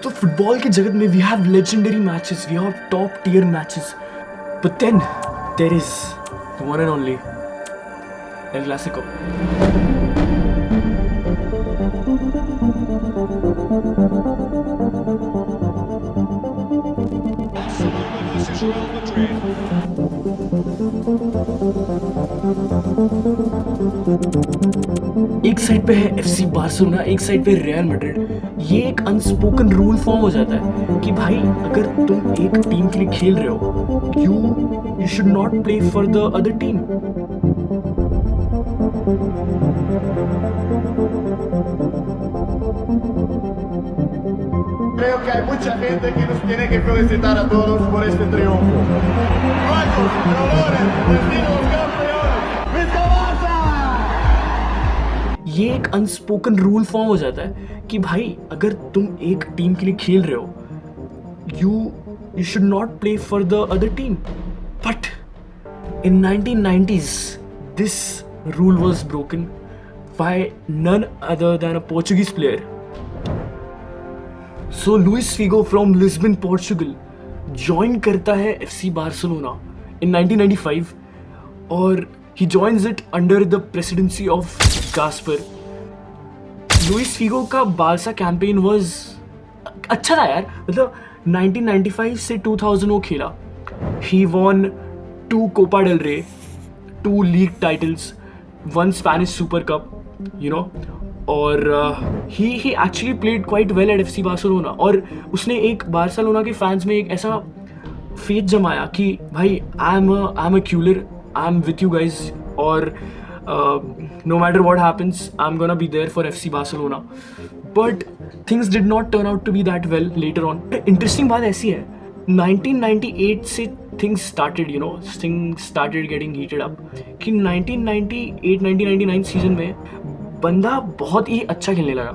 तो फुटबॉल के जगत में we have legendary matches, we have top tier matches, but then there is the one and only El Clasico. एक side पे है एफसी बार्सिलोना, एक साइड पे रियल मैड्रिड. ये एक अनस्पोकन रूल फॉर्म हो जाता है कि भाई अगर तुम एक टीम के लिए खेल रहे हो, you should not play for the other team. Creo que hay mucha gente que nos tiene que felicitar a todos por este triunfo. ¡Vamos, ganadores! ¡Destinos campeones! ¡Visca Barça! ये एक अनस्पोकन रूल फॉर्म हो जाता है कि भाई अगर तुम एक टीम के लिए खेल रहे हो, you should not play for the other team. But in 1990s this rule was broken by none other than a Portuguese player. So Luis Figo from Lisbon, Portugal join करता है FC Barcelona in 1995 और he joins it under the presidency of Gasper. Luis Figo का Barça campaign was अच्छा था यार, मतलब 1995 से 2000 वो खेला. He won 2 Copa del Rey, 2 league titles, 1 Spanish Super Cup, you know. और he actually played quite well at FC Barcelona. और उसने एक बार्सिलोना के फैंस में एक ऐसा फेथ जमाया कि भाई I am a cooler, I am with you guys, और no matter what happens I'm gonna be there for FC Barcelona. But things did not turn out to be that well later on. Interesting बात ऐसी है, 1998 से things started, you know, things started getting heated up कि 1998-1999 season में बंदा बहुत ही अच्छा खेलने लगा.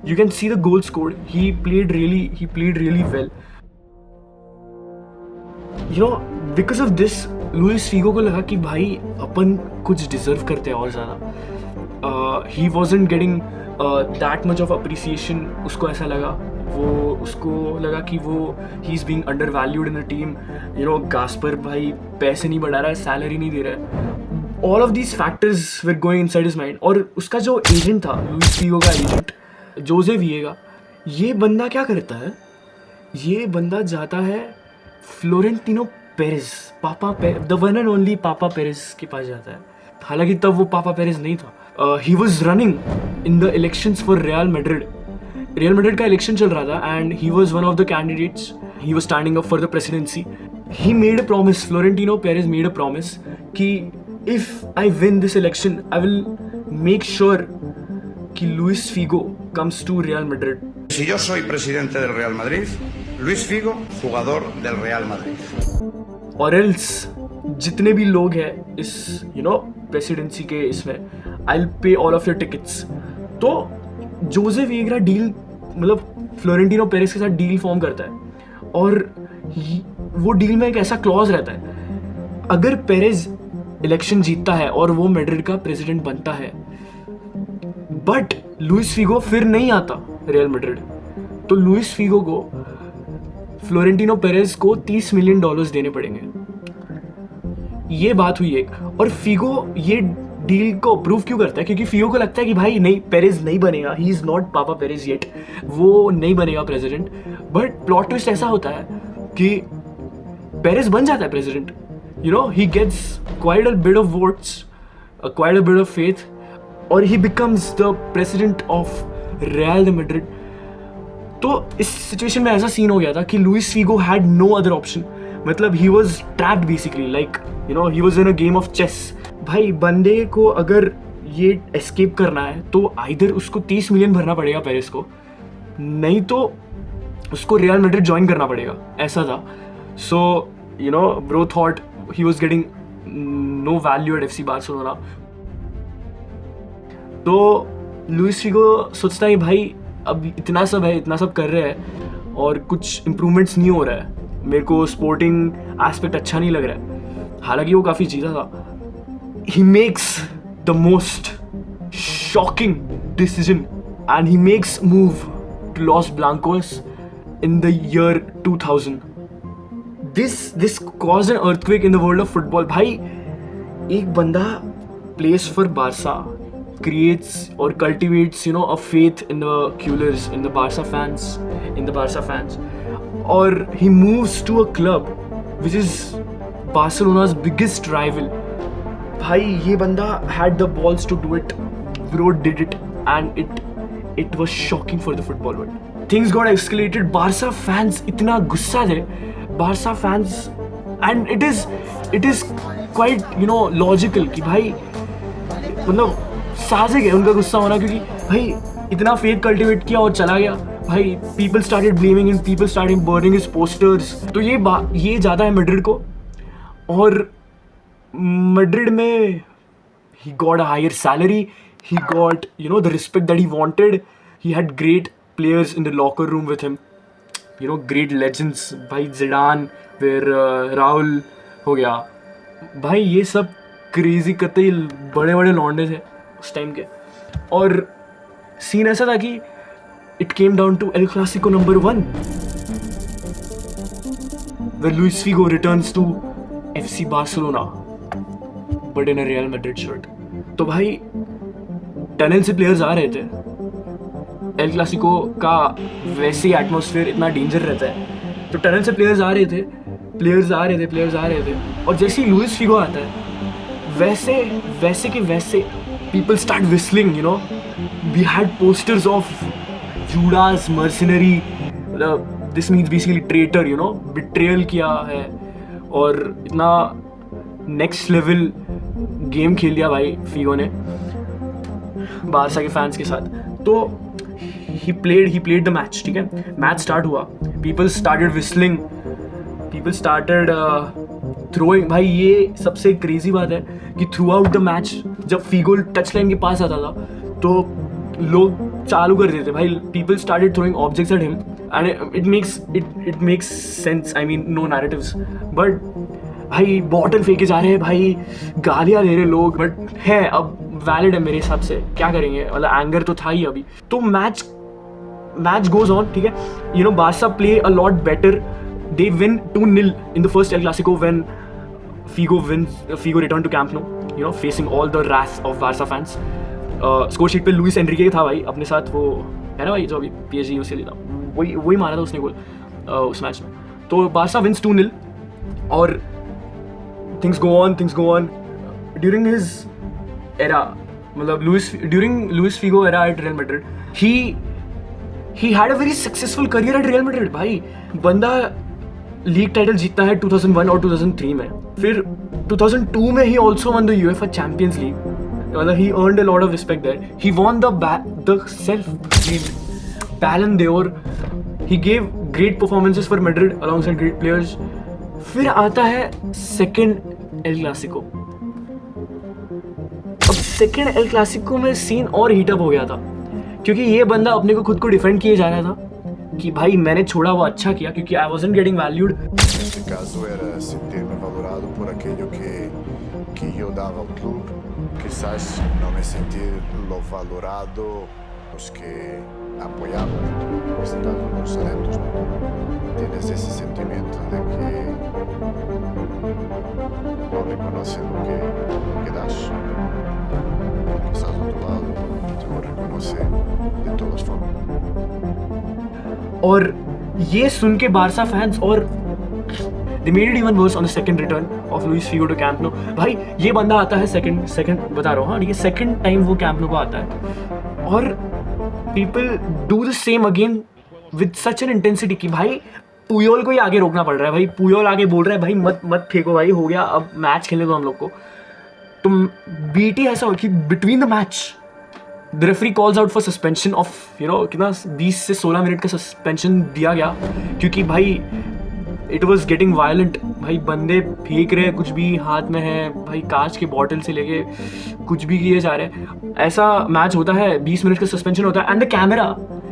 You can see the goal scored. He played really well. You know, because of this, Luis Figo को लगा कि भाई अपन कुछ डिजर्व करते हैं और ज़्यादा. He wasn't getting that much of appreciation. उसको ऐसा लगा, उसको लगा कि वो he is being undervalued in the team. You know, Gaspard भाई पैसे नहीं बढ़ा रहा है, सैलरी नहीं दे रहा है. All of these factors were going inside his mind. और उसका जो एजेंट था, लुइस फिगो का एजेंट जोसे विएगा, ये बंदा क्या करता है, ये बंदा जाता है Florentino Perez, the one and only पापा पेरेज के पास जाता है. हालांकि तब वो पापा पेरेज नहीं था. He was running in the elections for real Madrid. Real Madrid का इलेक्शन चल रहा था and he was one of the candidates. He was standing up for the presidency. He made a promise, Florentino Perez made a promise कि if I win this election, I will make sure कि Luis Figo comes to Real Madrid. Si yo soy presidente del Real Madrid, Luis Figo, jugador del Real Madrid. Or else जितने भी लोग हैं इस presidency के इसमें, I'll pay all of your tickets. तो जोसे विएगा deal, मतलब फ्लोरेंटिनो पेरेज के साथ डील फॉर्म करता है और वो डील में एक ऐसा क्लॉज रहता है, अगर पेरेज इलेक्शन जीतता है और वो मैड्रिड का प्रेसिडेंट बनता है, बट लुइस फिगो फिर नहीं आता रियल मैड्रिड, तो लुइस फिगो को फ्लोरेंटिनो पेरेज को $30 मिलियन देने पड़ेंगे. ये बात हुई एक. और फिगो ये डील को अप्रूव क्यों करता है? क्योंकि फिगो को लगता है कि भाई नहीं, पेरेज नहीं बनेगा, ही इज नॉट पापा पेरेज येट, वो नहीं बनेगा प्रेसिडेंट. बट प्लॉट ट्विस्ट ऐसा होता है कि पेरेज बन जाता है president. You know, he gets quite a bit of votes, quite a bit of faith, or he becomes the president of Real Madrid. तो इस सिचुएशन में ऐसा सीन हो गया था कि Luis Figo had no other option. मतलब he was trapped basically, like you know, he was in a game of chess. भाई बंदे को अगर ये escape करना है तो either उसको 30 मिलियन भरना पड़ेगा पेरेस को, नहीं तो उसको रियल मैड्रिड ज्वाइन करना पड़ेगा, ऐसा था. So you know, bro thought he was getting no value at FC Barcelona. तो लुइस फिगो सोचता है भाई अब इतना सब कर रहे हैं और कुछ इम्प्रूवमेंट्स नहीं हो रहा है, मेरे को स्पोर्टिंग एस्पेक्ट अच्छा नहीं लग रहा है. हालांकि वो काफ़ी जीता था. he makes the most shocking decision and he makes move to Los Blancos in the year 2000. This caused an earthquake in the world of football. भाई एक बंदा plays for Barca, creates or cultivates a faith in the Culers, in the Barca fans, or he moves to a club which is Barcelona's biggest rival. भाई ये बंदा had the balls to do it. Bro did it, and it was shocking for the football world. Things got escalated. Barca fans इतना गुस्सा थे. Barca fans, and it is quite logical कि भाई मतलब साजिक है उनका गुस्सा होना, क्योंकि भाई इतना फेथ कल्टिवेट किया और चला गया. भाई people started blaming him, people started burning his posters. तो ये जाता है मैड्रिड को, और मैड्रिड में he got a higher salary, he got the respect that he wanted. He had great players in the locker room with him, great legends. भाई Zidane, फिर राहुल हो गया. भाई ये सब क्रेजी करते ही बड़े बड़े लौंडे थे उस टाइम के. और सीन ऐसा था कि it came down to El Clasico number 1, where Luis Figo returns to FC Barcelona but in a Real Madrid shirt. तो भाई टनल से प्लेयर्स आ रहे थे. एल क्लासिको का वैसे ही एटमॉस्फेयर इतना डेंजर रहता है, तो टनल से प्लेयर्स आ रहे थे. और जैसे ही लुइस फिगो आता है वैसे people start whistling. We had posters of Judas mercenary, this means basically traitor, betrayal किया है, और इतना नेक्स्ट लेवल गेम खेल लिया भाई फिगो ने बारसा के फैंस के साथ. तो he played the match. ठीक है, मैच स्टार्ट हुआ, people started whistling, people started throwing. भाई ये सबसे क्रेजी बात है कि थ्रू आउट द मैच जब फिगो टच लाइन के पास आता था तो लोग चालू कर देते भाई. people started throwing objects at him, and it makes sense. I mean, no narratives, but भाई बॉटल फेंके जा रहे हैं, भाई गालियाँ दे रहे लोग, बट है अब वैलिड है मेरे हिसाब से. क्या करेंगे, मतलब एंगर तो था ही अभी. तो मैच गोज ऑन. ठीक है, Barca play a lot better. They win 2-0 in the first El Clasico when Figo return to Camp Nou, facing all the wrath of Barca fans. Score sheet पे Luis Enrique था भाई अपने साथ, वो है ना भाई जो अभी PSG उससे लिया था, वही मारा था उसने गोल उस मैच में. तो बारसा विन्स 2-0, और things go on during his era, मतलब during Luis Figo era at Real Madrid, he had a very successful career at Real Madrid. भाई बंदा लीग टाइटल जीतता है 2001 और 2003 में. फिर 2002 में he also won the UEFA Champions League. मतलब he earned a lot of respect there. He won the self-made Ballon d'Or. He gave great performances for Madrid alongside great players. फिर आता है सेकेंड एल क्लासिको. अब second El Clasico में scene और heat up हो गया था, क्योंकि ये बंदा अपने को खुद को डिफेंड किए जा रहा था कि भाई मैंने छोड़ा वो अच्छा किया, क्योंकि I wasn't getting valued. Neste caso era sentir-me valorado por aquilo que eu dava ao clube. Quizás não me sentir lo valorado os que apoyaban, neste caso los adeptos. Tienes ese sentimiento de que no reconocen lo que das. Quizás do outro lado te lo reconoce de todas formas. और ये सुन के Barca fans, और they made it even worse on the second return of Luis Figo to Camp Nou. भाई ये बंदा आता है second बता रहा हूँ, हाँ, ये सेकंड टाइम वो कैंप नो को आता है, और people do the same again with such an intensity कि भाई पुयोल को ही आगे रोकना पड़ रहा है. भाई पुयोल आगे बोल रहा है भाई मत फेंको भाई, हो गया, अब मैच खेलने दो हम लोग को. तो BT ऐसा हो कि between the match the referee calls out for suspension of कितना 20 से 16 मिनट का सस्पेंशन दिया गया, क्योंकि भाई इट वॉज गेटिंग वायलेंट. भाई बंदे फेंक रहे, कुछ भी हाथ में है, भाई कांच के बॉटल से लेके कुछ भी किए जा रहे हैं. ऐसा मैच होता है, 20 मिनट का सस्पेंशन होता है, and the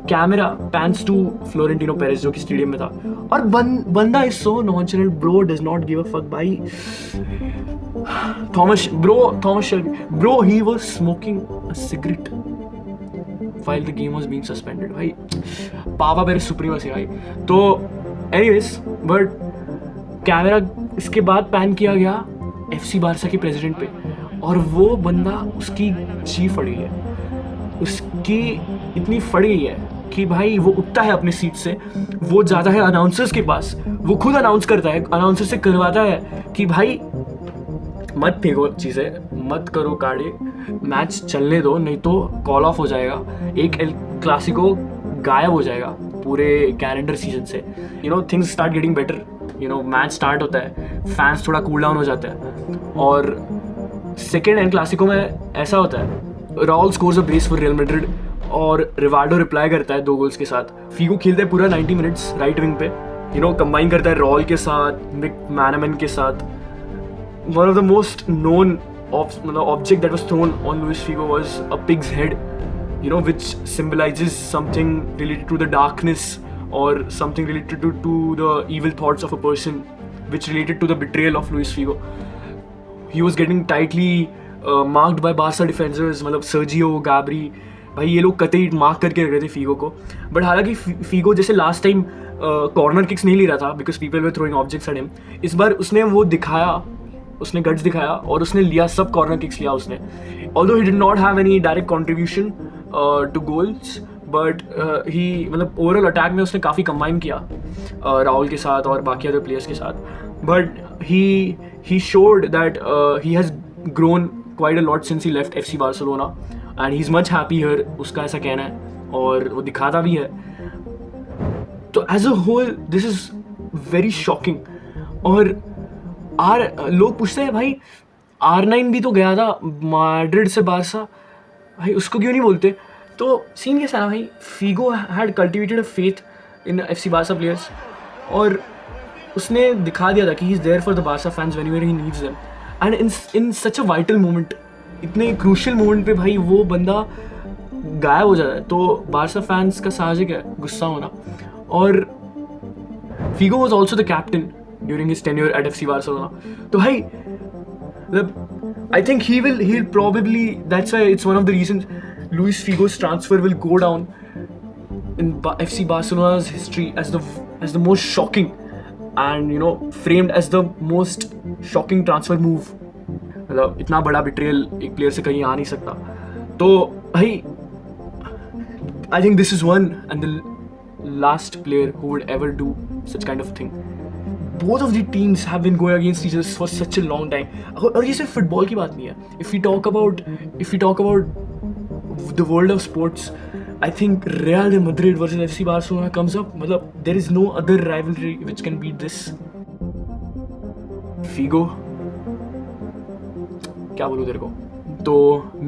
camera pans to Florentino Perez जो कि स्टेडियम में था, और बंदा is so nonchalant. Bro does not give a fuck. भाई Thomas Shelby, bro, he was smoking a cigarette while the game was being suspended. भाई पापा मेरे सुप्रीमेसी भाई. तो anyways, but कैमरा इसके बाद पैन किया गया FC बारसा के प्रेसिडेंट पे, और वो बंदा, उसकी जी फट गई है, उसकी इतनी फट गई है कि भाई वो उठता है अपनी सीट से, वो जाता है अनाउंसर्स के पास, वो खुद अनाउंस करता है, अनाउंसर से करवाता है कि भाई मत फेंको चीज़ें, मत करो काड़े, मैच चलने दो, नहीं तो कॉल ऑफ हो जाएगा, एक एल क्लासिको गायब हो जाएगा पूरे कैलेंडर सीजन से. You know, things start getting better. You know, match start होता है, फैंस थोड़ा कूल डाउन हो जाते हैं, और सेकेंड एल क्लासिको में ऐसा होता है, Raul scores a brace for real Madrid और रिवार्डो रिप्लाई करता है 2 गोल्स के साथ. फीगो खेलता है पूरा 90 मिनट्स राइट विंग पे, यू नो, कंबाइन करता है राउल के साथ, मिक मैनामन के साथ. One of the most known object that was thrown on Luis Figo was a pig's head, you know, which symbolizes something related to the darkness or something related to the evil thoughts of a person, which related to the betrayal of Luis Figo. He was getting tightly marked by Barca defenders, मतलब Sergio, गैब्री, भाई ये लोग कतई mark करके रख रहे थे Figo को. बट हालांकि फीगो जैसे लास्ट टाइम कॉर्नर किक्स नहीं ले रहा था because people were throwing objects at him, इस बार उसने वो दिखाया, उसने गट्स दिखाया और उसने लिया, सब कॉर्नर किक्स लिया उसने. Although he did not have any direct contribution to goals, but he मतलब ओवरऑल अटैक में उसने काफ़ी कंबाइन किया राहुल के साथ और बाकी अदर प्लेयर्स के साथ. But he showed that he has grown quite a lot since he left FC Barcelona and he is much happy here, उसका ऐसा कहना है और वो दिखाता भी है. तो as a whole this is very shocking. और लोग पूछते हैं भाई R9 भी तो गया था मैड्रिड से बारसा, भाई उसको क्यों नहीं बोलते. तो सीन कैसा है भाई, Figo had cultivated a faith in FC Barca players, और उसने दिखा दिया था कि he is there for the Barca fans whenever he needs them. And in such a vital moment, इतने क्रूशियल मोमेंट पे भाई वो बंदा गायब हो जाता है, तो बारसा फैंस का साहजिक है गुस्सा होना. और Figo was also the captain during his tenure at FC Barcelona. तो भाई I think he'll probably, that's why it's one of the reasons Luis Figo's transfer will go down in FC Barcelona's history as the most shocking and, you know, framed as the most shocking transfer move. मतलब इतना बड़ा betrayal एक player से कहीं आ नहीं सकता. तो भाई I think this is one and the last player who would ever do such kind of thing. Both of the teams have been going against each other for such a long time. और ये सिर्फ football की बात नहीं है. If we talk about the world of sports, I think Real Madrid versus FC Barcelona comes up. मतलब there is no other rivalry which can beat this. Figo, क्या बोलूँ तेरे को. तो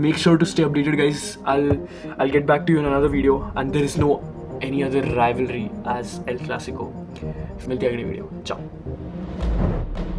make sure to stay updated, guys. I'll get back to you in another video. And there is no any other rivalry as El Clasico. मिलते हैं अगली video. Ciao.